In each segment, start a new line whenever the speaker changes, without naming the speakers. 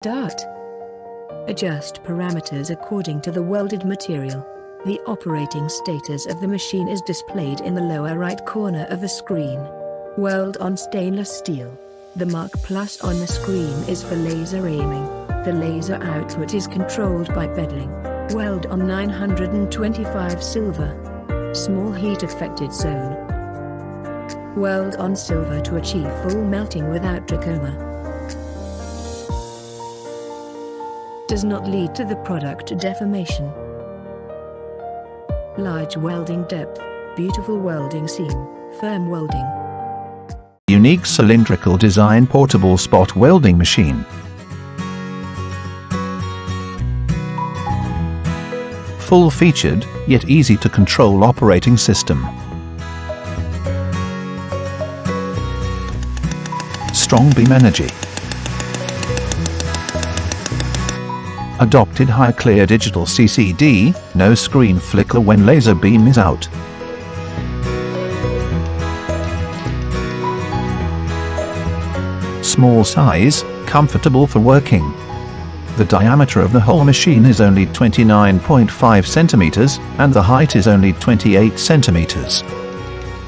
Start. Adjust parameters according to the welded material. The operating status of the machine is displayed in the lower right corner of the screen. Weld on stainless steel. The mark plus on the screen is for laser aiming. The laser output is controlled by bedding. Weld on 925 silver. Small heat affected zone. Weld on silver to achieve full melting without trachoma. Does not lead to the product deformation. Large welding depth, beautiful welding seam, firm welding.
Unique cylindrical design portable spot welding machine. Full-featured, yet easy to control operating system. Strong beam energy. Adopted high clear digital CCD, no screen flicker when laser beam is out. Small size, comfortable for working. The diameter of the whole machine is only 29.5 centimeters, and the height is only 28 centimeters.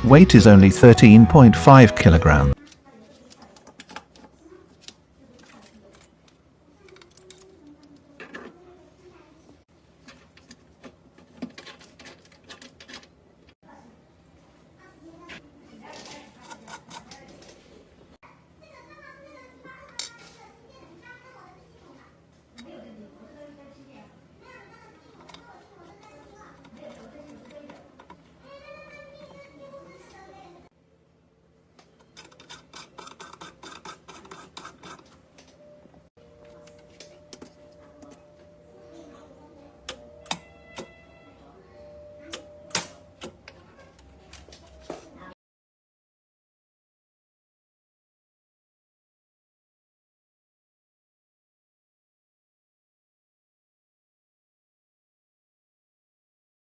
Weight is only 13.5 kilograms.